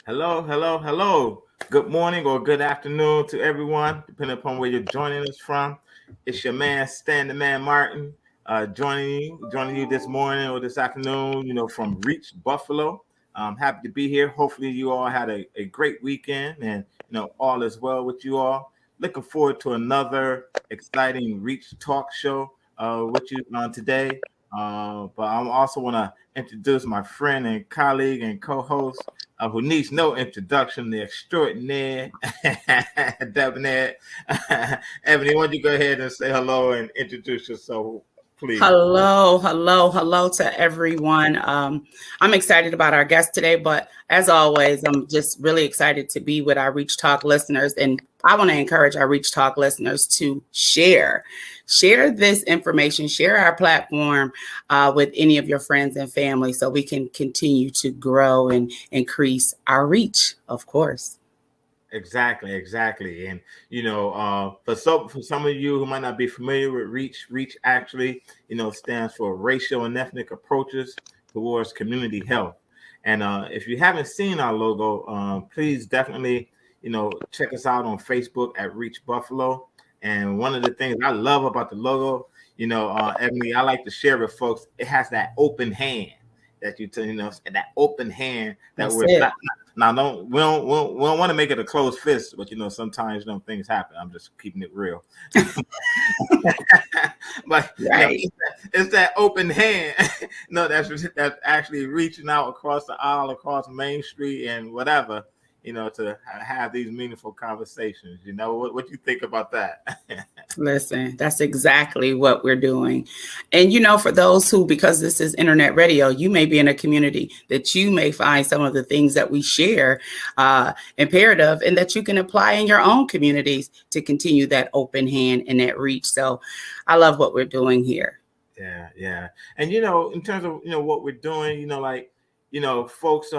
Hello, hello, hello. Good morning or good afternoon to everyone, depending upon where you're joining us from. It's your man, Stan the Man Martin, joining you this morning or this afternoon, from Reach Buffalo. I'm happy to be here. Hopefully, you all had a great weekend and, all is well with you all. Looking forward to another exciting Reach Talk show with you on today. But I also want to introduce my friend and colleague and co-host who needs no introduction, the extraordinaire debonair Ebony. Why don't you go ahead and say hello and introduce yourself, please? Hello to everyone. I'm excited about our guest today, but as always, I'm just really excited to be with our Reach Talk listeners. And I want to encourage our Reach Talk listeners to share this information, share our platform with any of your friends and family so we can continue to grow and increase our reach, of course. Exactly. And for some of you who might not be familiar with Reach actually, stands for Racial and Ethnic Approaches Towards Community Health. And if you haven't seen our logo, please definitely, check us out on Facebook at Reach Buffalo. And one of the things I love about the logo, Ebony, I like to share with folks, it has that open hand that that open hand that That's we're it. not. Now, we don't want to make it a closed fist, but sometimes things happen. I'm just keeping it real. But Right. it's that open hand. No, that's actually reaching out across the aisle, across Main Street, and whatever. To have these meaningful conversations. What you think about that? Listen, that's exactly what we're doing. And, for those who, because this is internet radio, you may be in a community that you may find some of the things that we share imperative and that you can apply in your own communities to continue that open hand and that reach. So I love what we're doing here. Yeah. And, in terms of, what we're doing, folks,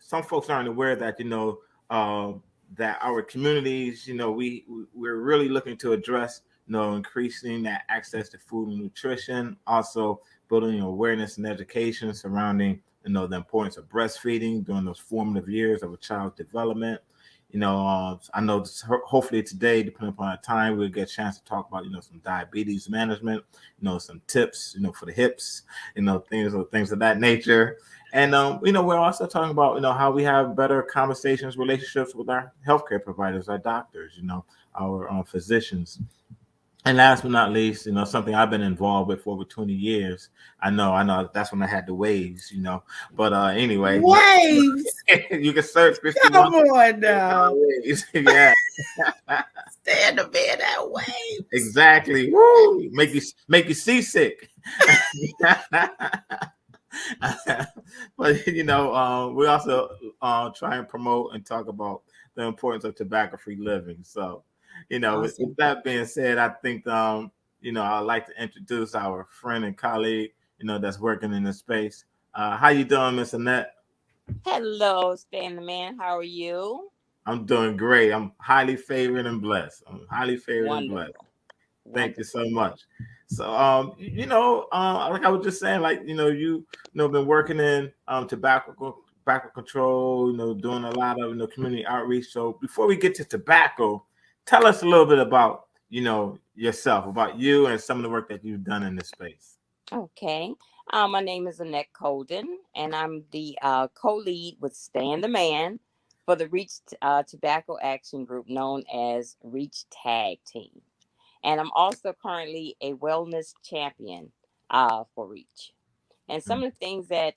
some folks aren't aware that, that our communities, we're really looking to address, increasing that access to food and nutrition, also building awareness and education surrounding, the importance of breastfeeding during those formative years of a child's development. I know hopefully today, depending upon the time, we'll get a chance to talk about, some diabetes management, some tips, for the hips, things of that nature. And, we're also talking about, how we have better conversations, relationships with our healthcare providers, our doctors, our physicians. And last but not least, something I've been involved with for over 20 years. I know that's when I had the waves, But anyway, Waves. you can search Come 51 on now. waves. Yeah. Stand a man that waves. Exactly. Woo! Make you seasick. But we also try and promote and talk about the importance of tobacco-free living. So, Awesome. with that being said, I think I'd like to introduce our friend and colleague, that's working in this space. How you doing, Miss Annette? Hello, Stan the Man. How are you? I'm doing great. I'm highly favored and blessed. I'm highly favored and blessed. Wonderful. Thank you so Wonderful. much. So, like I was just saying, like been working in tobacco control, doing a lot of community outreach. So, before we get to tobacco, tell us a little bit about yourself, about you, and some of the work that you've done in this space. Okay. My name is Annette Colden, and I'm the co-lead with Stan the Man for the Reach Tobacco Action Group known as Reach Tag Team. And I'm also currently a wellness champion for Reach. And some of the things that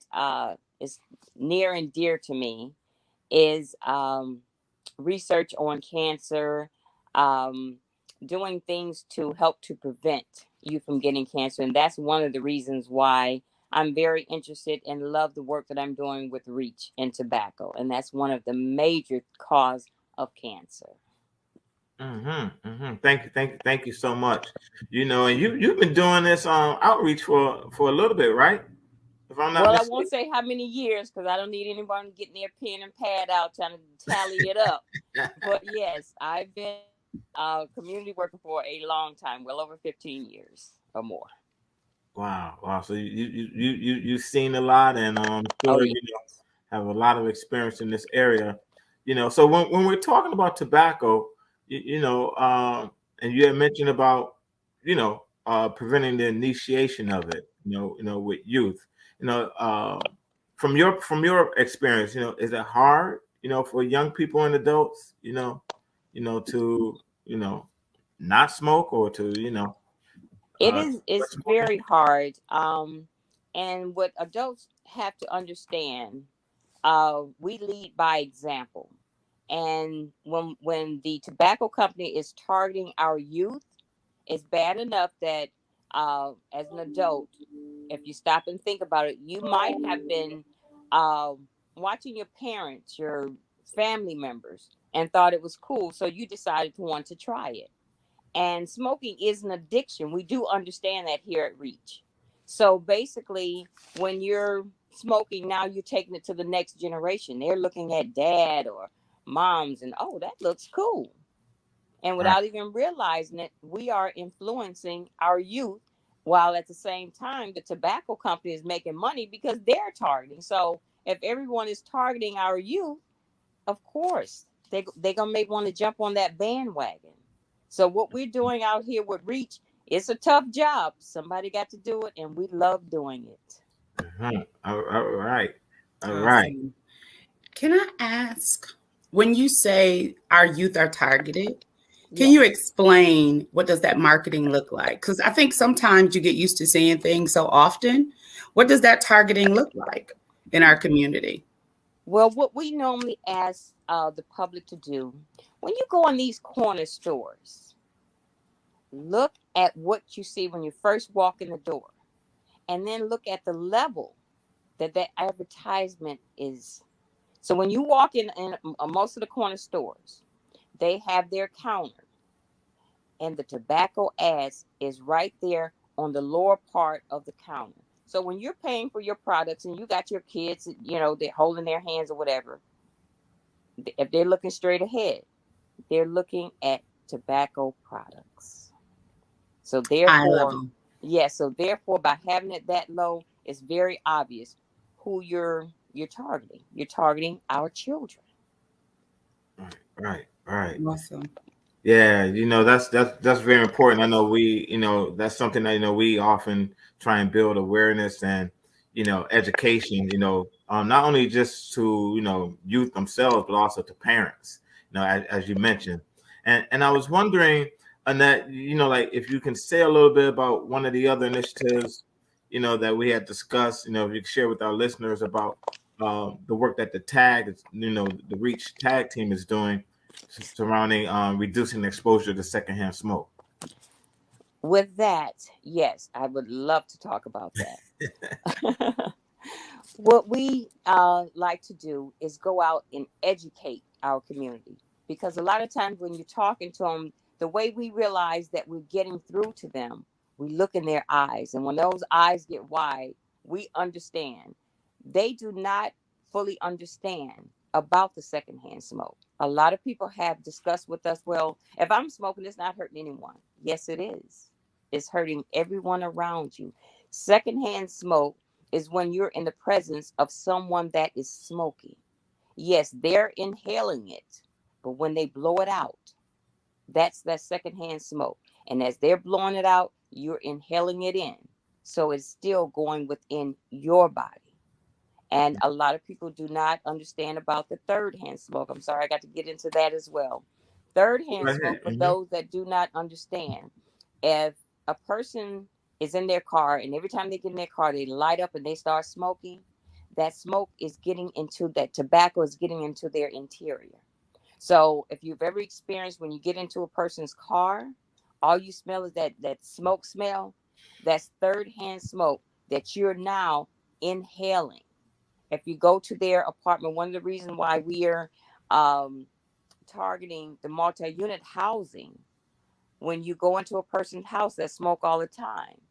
is near and dear to me is research on cancer, um, doing things to help to prevent you from getting cancer. And that's one of the reasons why I'm very interested and love the work that I'm doing with Reach and tobacco. And that's one of the major cause of cancer. Thank you so much. And you've been doing this outreach for a little bit, right? If I'm not Well, I won't mistaken. say how many years because I don't need anyone getting their pen and pad out trying to tally it up. But yes, I've been community working for a long time, well over 15 years or more. Wow. So you've seen a lot, and Oh, sure yes. have a lot of experience in this area. So when we're talking about tobacco, and you had mentioned about, preventing the initiation of it, with youth, from your experience, is it hard, for young people and adults, to, not smoke or to, It's very hard. And what adults have to understand, we lead by example. And when the tobacco company is targeting our youth, it's bad enough that as an adult, if you stop and think about it, you might have been watching your parents, your family members, and thought it was cool, so you decided to want to try it. And smoking is an addiction. We do understand that here at Reach. So basically, when you're smoking, now you're taking it to the next generation. They're looking at dad or moms and, oh, that looks cool. And Right. without even realizing it, we are influencing our youth, while at the same time, the tobacco company is making money because they're targeting. So if everyone is targeting our youth, of course, they're going to make want to jump on that bandwagon. So what we're doing out here with Reach, it's a tough job. Somebody got to do it, and we love doing it. All right. All right. Awesome. Can I ask, when you say our youth are targeted, can you Yes. explain what does that marketing look like? Because I think sometimes you get used to seeing things so often. What does that targeting look like in our community? Well, what we normally ask the public to do, when you go in these corner stores, look at what you see when you first walk in the door, and then look at the level that that advertisement is. So when you walk in most of the corner stores, they have their counter, and the tobacco ads is right there on the lower part of the counter. So when you're paying for your products and you got your kids, they're holding their hands or whatever, if they're looking straight ahead, they're looking at tobacco products. So I love therefore, them. yes, so therefore by having it that low, it's very obvious who you're targeting. You're targeting our children. Right. Right. Awesome. Yeah, that's very important. I know we, that's something that we often try and build awareness and education. Not only just to youth themselves, but also to parents. As you mentioned, and I was wondering, Annette, like if you can say a little bit about one of the other initiatives, that we had discussed. If you could share with our listeners about the work that the Reach Tag Team is doing surrounding reducing exposure to secondhand smoke. With that, yes, I would love to talk about that. What we like to do is go out and educate our community, because a lot of times when you're talking to them, the way we realize that we're getting through to them, we look in their eyes, and when those eyes get wide, we understand. They do not fully understand about the secondhand smoke. A lot of people have discussed with us, well, if I'm smoking, it's not hurting anyone. Yes, it is. It's hurting everyone around you. Secondhand smoke is when you're in the presence of someone that is smoking. Yes, they're inhaling it, but when they blow it out, that's that secondhand smoke. And as they're blowing it out, you're inhaling it in. So it's still going within your body. And a lot of people do not understand about the third hand smoke. I'm sorry, I got to get into that as well. Third hand Go ahead. smoke, for those that do not understand, if a person is in their car and every time they get in their car, they light up and they start smoking, that smoke is getting into that tobacco, is getting into their interior. So if you've ever experienced when you get into a person's car, all you smell is that smoke smell. That's third hand smoke that you're now inhaling. If you go to their apartment, one of the reasons why we are um, targeting the multi-unit housing, when you go into a person's house that smoke all the time,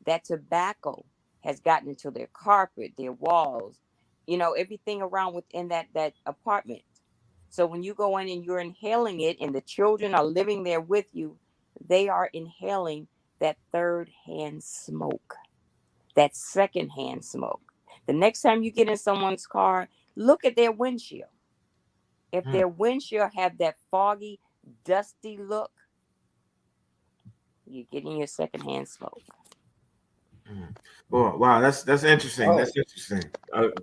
that tobacco has gotten into their carpet, their walls, everything around within that apartment. So when you go in and you're inhaling it and the children are living there with you, they are inhaling that third hand smoke, that second hand smoke. The next time you get in someone's car, Look at their windshield. If their windshield have that foggy, dusty look, you're getting your secondhand smoke. Oh, wow, that's interesting. That's interesting.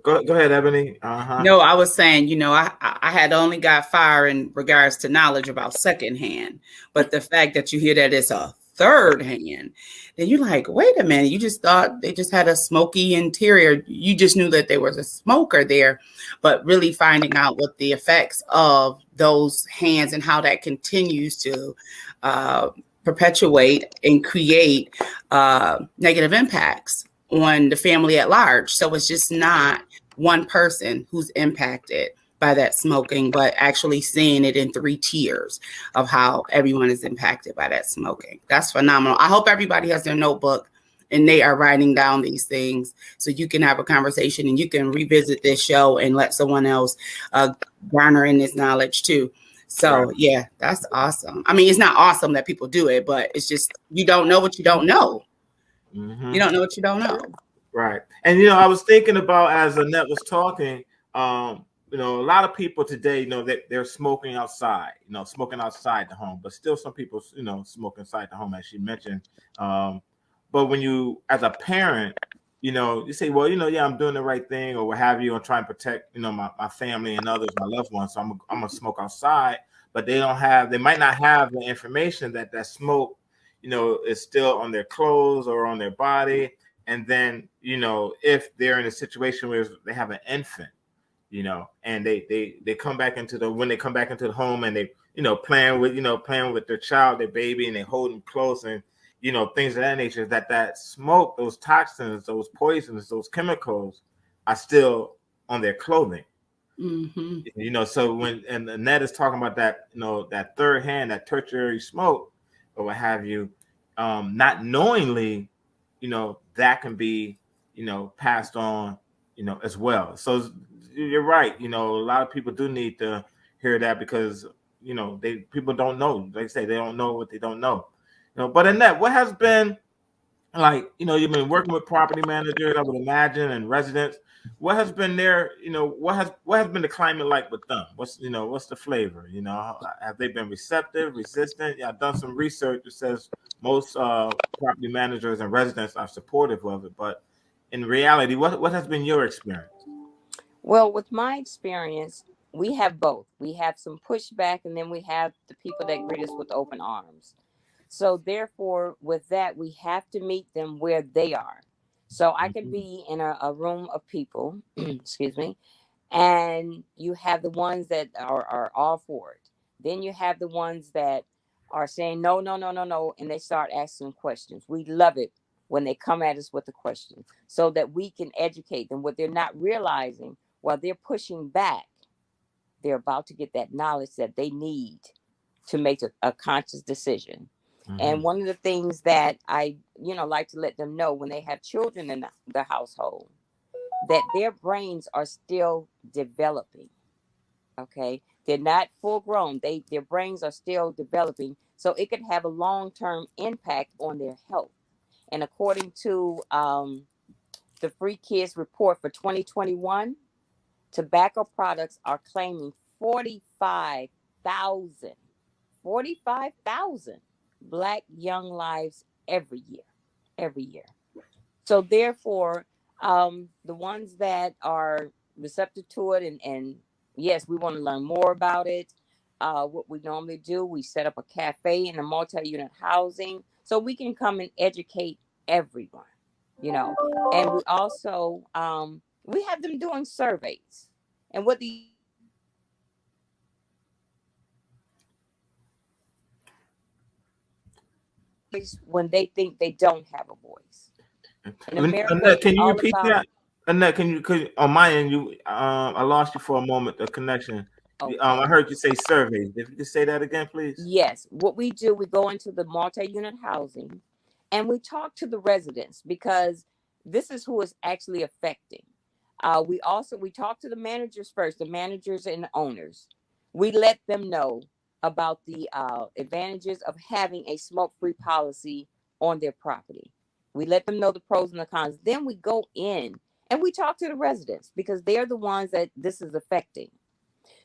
Go ahead, Ebony. No, I was saying, I had only got fire in regards to knowledge about secondhand, but the fact that you hear that it's a third hand, then you're like, wait a minute, you just thought they just had a smoky interior. You just knew that there was a smoker there, but really finding out what the effects of those hands and how that continues to perpetuate and create negative impacts on the family at large. So it's just not one person who's impacted by that smoking, but actually seeing it in 3 tiers of how everyone is impacted by that smoking. That's phenomenal. I hope everybody has their notebook and they are writing down these things so you can have a conversation and you can revisit this show and let someone else garner in this knowledge too. So yeah, that's awesome. I mean, it's not awesome that people do it, but it's just, you don't know what you don't know. You don't know what you don't know. Right. And, I was thinking about, as Annette was talking, a lot of people today, they're smoking outside, smoking outside the home, but still some people, smoke inside the home, as she mentioned. But when you, as a parent, you say, well, yeah, I'm doing the right thing or what have you, and trying to protect, my family and others, my loved ones. So I'm going to smoke outside, but they might not have the information that smoke, is still on their clothes or on their body. And then, if they're in a situation where they have an infant, and they come back when they come back into the home and they, playing with their child, their baby, and they hold them close and, things of that nature, that smoke, those toxins, those poisons, those chemicals are still on their clothing. Mm-hmm. So when, and Annette is talking about that, that third hand, that tertiary smoke or what have you, not knowingly, that can be, passed on, as well. So you're right. A lot of people do need to hear that because, people don't know. Like I say, they don't know what they don't know. But Annette, what has been like, you've been working with property managers, I would imagine, and residents. What has been their, what has been the climate like with them? What's the flavor? Have they been receptive, resistant? Yeah, I've done some research that says most property managers and residents are supportive of it, but in reality, what has been your experience? Well, with my experience, we have both. We have some pushback, and then we have the people that greet us with open arms. So therefore, with that, we have to meet them where they are. So I can be in a room of people, excuse me, and you have the ones that are all for it. Then you have the ones that are saying no, no, no, no, no, and they start asking questions. We love it when they come at us with a question so that we can educate them. What they're not realizing while they're pushing back, they're about to get that knowledge that they need to make a conscious decision. And one of the things that I, like to let them know when they have children in the household, that their brains are still developing. Okay. They're not full grown. Their brains are still developing. So it could have a long-term impact on their health. And according to the Free Kids Report for 2021, tobacco products are claiming 45,000 Black young lives every year. So therefore, the ones that are receptive to it, and yes, we want to learn more about it. What we normally do, we set up a cafe in a multi-unit housing so we can come and educate everyone, and we also, we have them doing surveys. And what the when they think they don't have a voice. In America, Annette, can it's you all repeat about. that? Annette, could on my end, I lost you for a moment, the connection. Okay. I heard you say surveys. If you could say that again, please. Yes, what we do, we go into the multi-unit housing and we talk to the residents because this is who is actually affecting. We talk to the managers first, the managers and the owners. We let them know about the advantages of having a smoke-free policy on their property. We let them know the pros and the cons. Then we go in And we talk to the residents because they're the ones that this is affecting.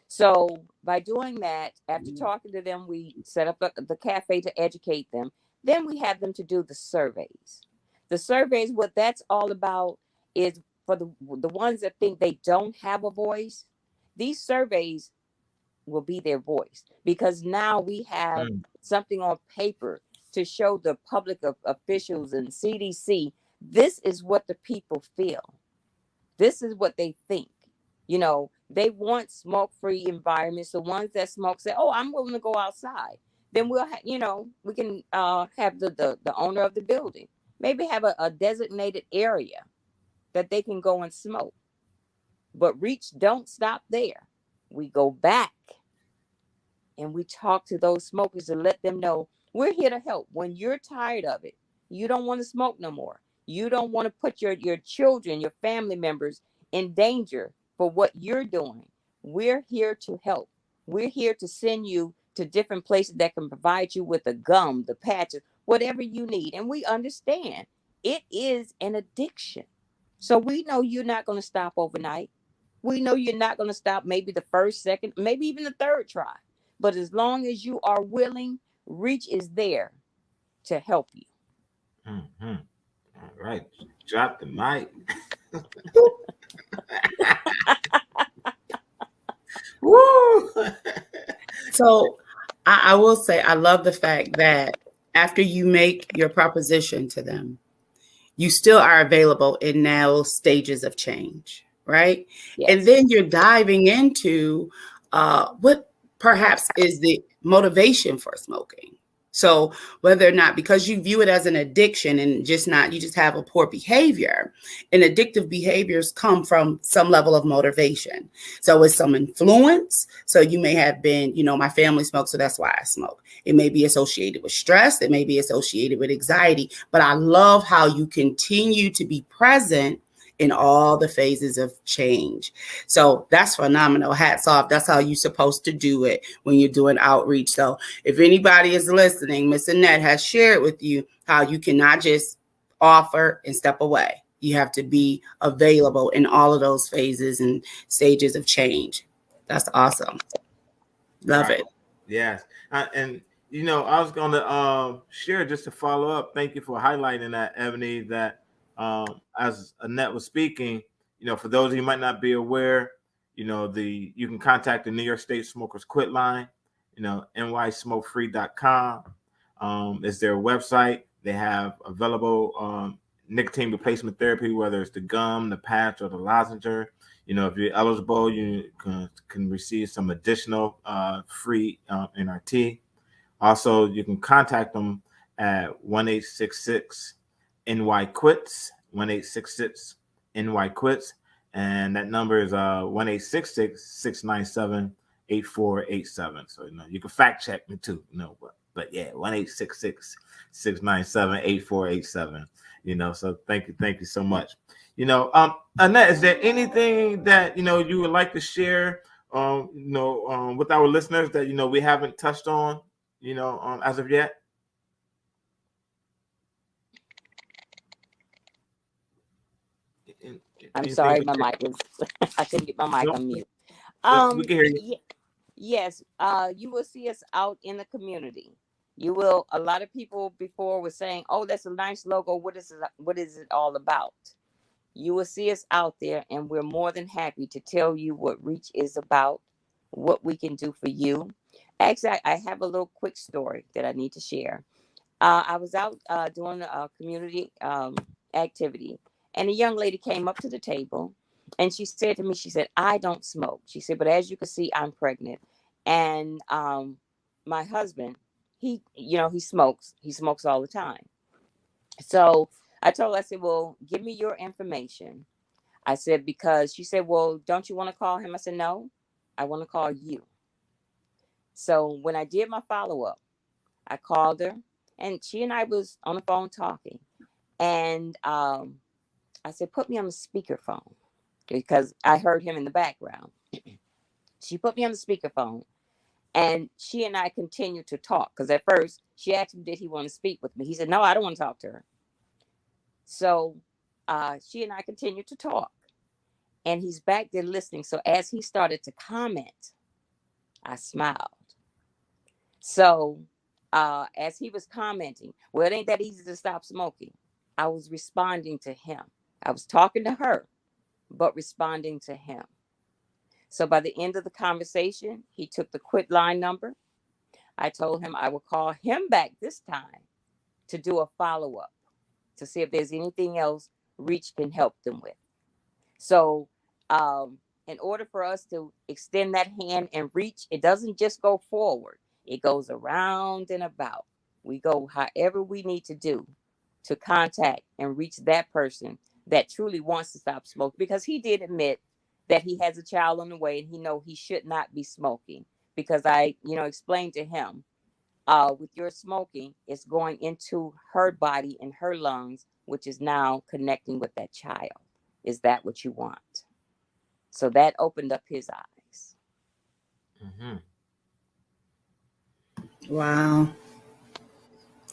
So by doing that, after talking to them, we set up the cafe to educate them. Then we have them to do the surveys. The surveys, what that's all about is for the ones that think they don't have a voice, these surveys will be their voice, because now we have something on paper to show the public officials and CDC, this is what the people feel. This is what they think. You know, they want smoke-free environments. The ones that smoke say, "Oh, I'm willing to go outside." Then we'll, we can have the owner of the building maybe have a designated area that they can go and smoke. But reach don't stop there. We go back and we talk to those smokers to let them know we're here to help. When you're tired of it, you don't want to smoke no more. You don't want to put your children, your family members in danger for what you're doing. We're here to help. We're here to send you to different places that can provide you with the gum, the patches, whatever you need. And we understand it is an addiction. So we know you're not going to stop overnight. We know you're not going to stop maybe the first, second, maybe even the third try. But as long as you are willing, Reach is there to help you. Mm-hmm. All right. Drop the mic. Woo! So I will say, I love the fact that after you make your proposition to them, you still are available in now stages of change, right? Yes. And then you're diving into what perhaps is the motivation for smoking. So whether or not, because you view it as an addiction and you just have a poor behavior, and addictive behaviors come from some level of motivation. So it's some influence. So you may have been, my family smokes, so that's why I smoke. It may be associated with stress. It may be associated with anxiety, but I love how you continue to be present in all the phases of change. So that's phenomenal. Hats off. That's how you're supposed to do it when you're doing outreach. So if anybody is listening, Miss Annette has shared with you how you cannot just offer and step away. You have to be available in all of those phases and stages of change. That's awesome. Love it. Yes. And I was going to share, just to follow up. Thank you for highlighting that, Ebony, that as Annette was speaking, for those of you who might not be aware, you can contact the New York State Smokers Quit line, nysmokefree.com is their website. They have available nicotine replacement therapy, whether it's the gum, the patch, or the lozenger. If you're eligible, you can receive some additional free NRT. Also, you can contact them at 1-866-NY-QUITS, 1-866-NY-QUITS, and that number is 1-866-697-8487. So you can fact check me too, but yeah, 1-866-697-8487. So thank you so much. Annette, is there anything that you would like to share with our listeners that we haven't touched on as of yet? I'm sorry, my mic was I couldn't get my mic on mute. We can hear you. Yes, you will see us out in the community. You will. A lot of people before were saying, "Oh, that's a nice logo. What is it all about?" You will see us out there, and we're more than happy to tell you what Reach is about, what we can do for you. Actually, I have a little quick story that I need to share. I was out doing a community activity, and a young lady came up to the table, and she said to me, she said, "I don't smoke." She said, "But as you can see, I'm pregnant, and my husband, he smokes. He smokes all the time." So I told her, I said, "Well, give me your information." I said, because she said, "Well, don't you want to call him?" I said, "No, I want to call you." So when I did my follow-up, I called her, and she and I was on the phone talking. And I said, "Put me on the speakerphone," because I heard him in the background. She put me on the speakerphone, and she and I continued to talk. Because at first, she asked me, did he want to speak with me? He said, "No, I don't want to talk to her." So she and I continued to talk. and he's back there listening. So as he started to comment, I smiled. So as he was commenting, well, it ain't that easy to stop smoking. I was responding to him. I was talking to her, but responding to him. So by the end of the conversation, he took the quit line number. I told him I would call him back this time to do a follow-up to see if there's anything else Reach can help them with. So in order for us to extend that hand and reach, it doesn't just go forward. It goes around and about. We go however we need to do to contact and reach that person that truly wants to stop smoking, because he did admit that he has a child on the way and he know he should not be smoking, because I, explained to him, with your smoking, it's going into her body and her lungs, which is now connecting with that child. Is that what you want? So that opened up his eyes. Mm-hmm. Wow.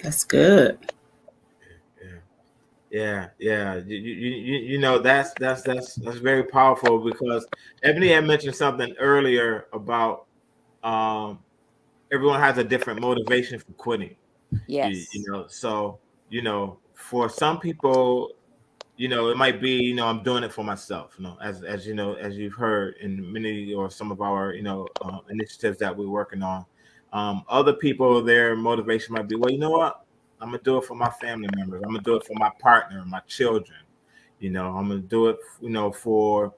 That's good. Yeah. That's very powerful, because Ebony had mentioned something earlier about everyone has a different motivation for quitting. Yes. So for some people, it might be, I'm doing it for myself, as as you've heard in many or some of our, initiatives that we're working on. Other people, their motivation might be, well, you know what? I'm going to do it for my family members. I'm going to do it for my partner, my children. I'm going to do it, for,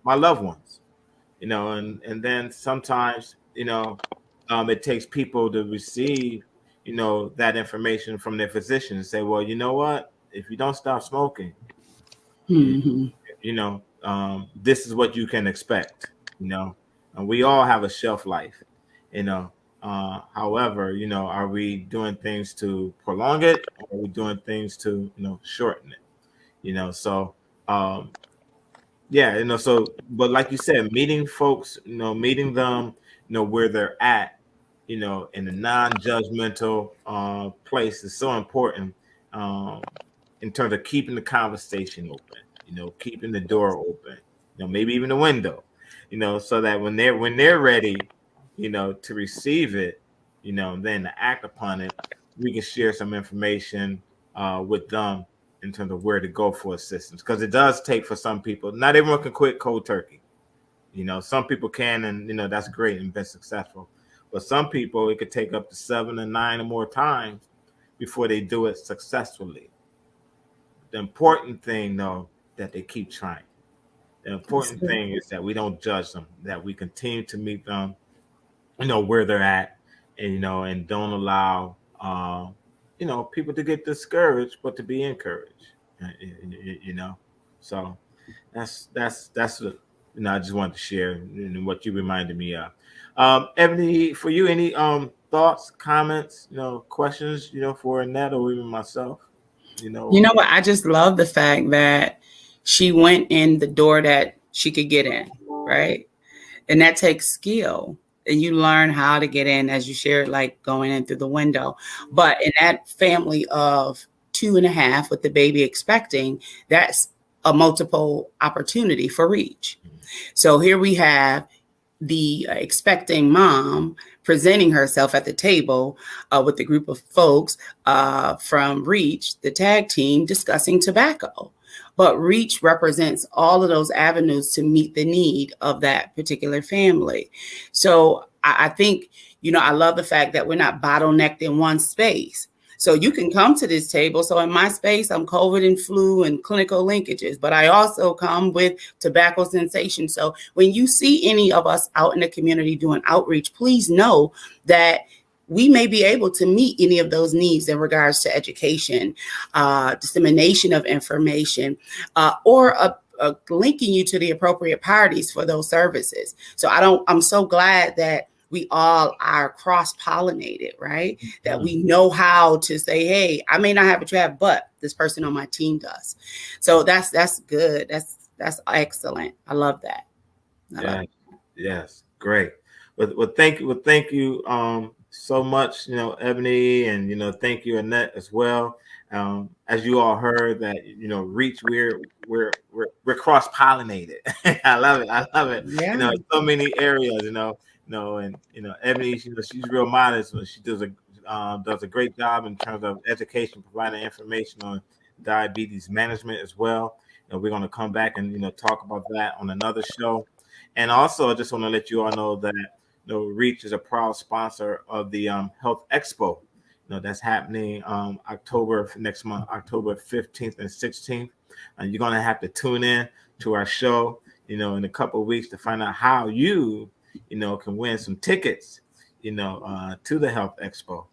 my loved ones, and then sometimes, it takes people to receive, that information from their physician and say, well, you know what? If you don't stop smoking, Mm-hmm. this is what you can expect, and we all have a shelf life, however, are we doing things to prolong it, or are we doing things to, shorten it, so yeah, so, but like you said, meeting folks, meeting them, where they're at, in a non-judgmental place is so important, in terms of keeping the conversation open, keeping the door open, maybe even the window, so that when they're ready, to receive it, then to act upon it, we can share some information with them in terms of where to go for assistance, because it does take, for some people, not everyone can quit cold turkey. Some people can, and that's great and been successful. But some people, it could take up to 7 or 9 or more times before they do it successfully. The important thing, though, that they keep trying. The important thing is that we don't judge them, that we continue to meet them, where they're at, and and don't allow people to get discouraged, but to be encouraged. So that's what, I just wanted to share, what you reminded me of. Ebony, for you, any thoughts, comments, questions, for Annette or even myself? You know what? I just love the fact that she went in the door that she could get in, right? And that takes skill. And you learn how to get in, as you shared, like going in through the window. But in that family of 2.5 with the baby expecting, that's a multiple opportunity for reach. So here we have the expecting mom presenting herself at the table with a group of folks from Reach, the tag team, discussing tobacco. But Reach represents all of those avenues to meet the need of that particular family. So I think, I love the fact that we're not bottlenecked in one space. So you can come to this table. So in my space, I'm COVID and flu and clinical linkages, but I also come with tobacco cessation. So when you see any of us out in the community doing outreach, please know that we may be able to meet any of those needs in regards to education, dissemination of information, or linking you to the appropriate parties for those services. So I'm so glad that we all are cross-pollinated, right? That we know how to say, hey, I may not have a trap, but this person on my team does. So that's good. That's excellent. I love that. Yes, great. Well, thank you, so much, Ebony, and thank you, Annette, as well. As you all heard, that Reach, we're cross pollinated. I love it. I love it. Yeah. So many areas. And Ebony, she's real modest. She does a great job in terms of education, providing information on diabetes management as well. We're going to come back and talk about that on another show. And also, I just want to let you all know that Reach is a proud sponsor of the Health Expo. That's happening next month, October 15th and 16th. And you're going to have to tune in to our show, in a couple of weeks to find out how you, can win some tickets, to the Health Expo.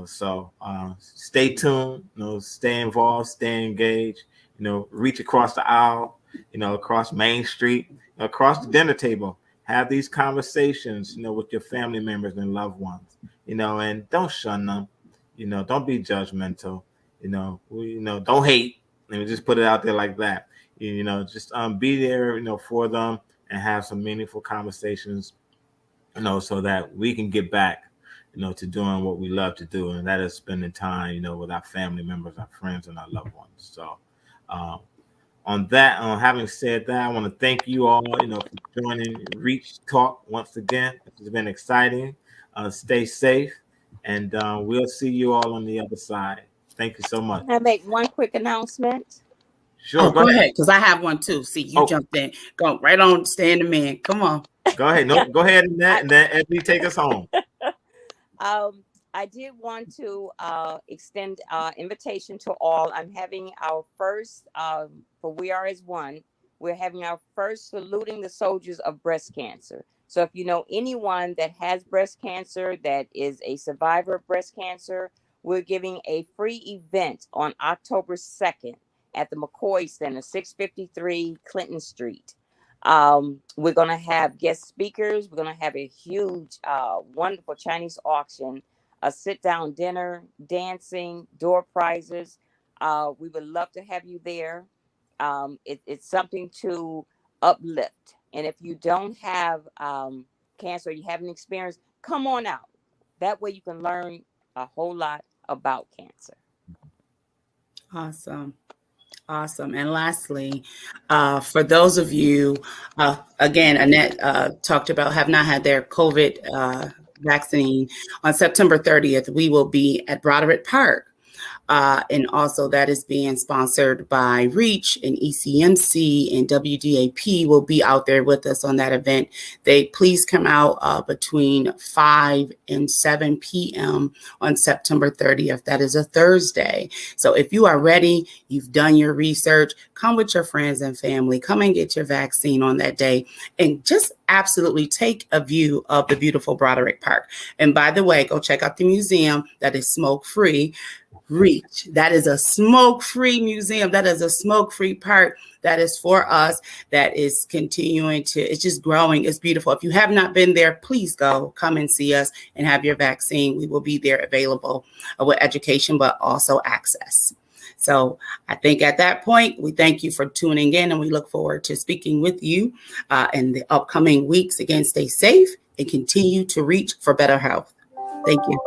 So stay tuned, stay involved, stay engaged, reach across the aisle, across Main Street, across the dinner table. Have these conversations, with your family members and loved ones, and don't shun them. Don't be judgmental. Don't hate. Let me just put it out there like that. Just be there, for them and have some meaningful conversations, so that we can get back, to doing what we love to do, and that is spending time, with our family members, our friends, and our loved ones. So, on that, having said that, I want to thank you all, for joining Reach Talk once again. It's been exciting. Stay safe. And we'll see you all on the other side. Thank you so much. Can I make one quick announcement? Sure. Go ahead, because I have one too. See, you jumped in. Go right on, Stand the Man. Come on. Go ahead. No, go ahead and then Ebony, take us home. I did want to extend invitation to all. I'm having our first, for We Are As One, we're having our first Saluting the Soldiers of Breast Cancer. So if you know anyone that has breast cancer, that is a survivor of breast cancer, we're giving a free event on October 2nd at the McCoy Center, 653 Clinton Street. We're going to have guest speakers. We're going to have a huge, wonderful Chinese auction, a sit-down dinner, dancing, door prizes. We would love to have you there. It's something to uplift. And if you don't have cancer, you haven't experienced, come on out. That way you can learn a whole lot about cancer. Awesome. And lastly, for those of you, again, Annette talked about have not had their COVID vaccine. On September 30th, we will be at Broderick Park. And also that is being sponsored by Reach and ECMC, and WDAP will be out there with us on that event. Please come out between 5 and 7 p.m. on September 30th. That is a Thursday. So if you are ready, you've done your research, come with your friends and family, come and get your vaccine on that day, and just absolutely take a view of the beautiful Broderick Park. And by the way, go check out the museum that is smoke-free. Reach. That is a smoke-free museum. That is a smoke-free park. That is for us. That is continuing to, it's just growing. It's beautiful. If you have not been there, please go, come and see us and have your vaccine. We will be there available with education, but also access. So I think at that point, we thank you for tuning in, and we look forward to speaking with you in the upcoming weeks. Again, stay safe and continue to reach for better health. Thank you.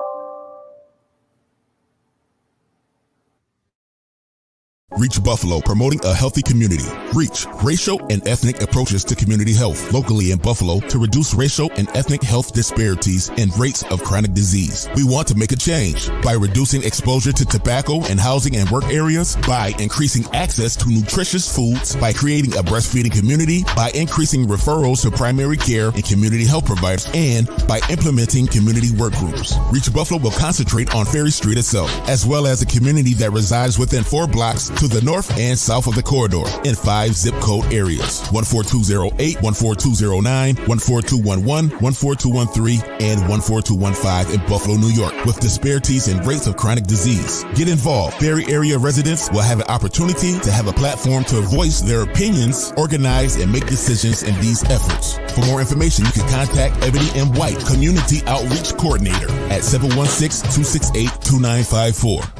Reach Buffalo, promoting a healthy community. Reach, racial and ethnic approaches to community health locally in Buffalo to reduce racial and ethnic health disparities and rates of chronic disease. We want to make a change by reducing exposure to tobacco in housing and work areas, by increasing access to nutritious foods, by creating a breastfeeding community, by increasing referrals to primary care and community health providers, and by implementing community work groups. Reach Buffalo will concentrate on Ferry Street itself, as well as a community that resides within 4 blocks to the north and south of the corridor in 5 zip code areas: 14208, 14209, 14211, 14213, and 14215 in Buffalo, New York, with disparities in rates of chronic disease. Get involved. Ferry area residents will have an opportunity to have a platform to voice their opinions, organize, and make decisions in these efforts. For more information, you can contact Ebony M. White, Community Outreach Coordinator, at 716-268-2954.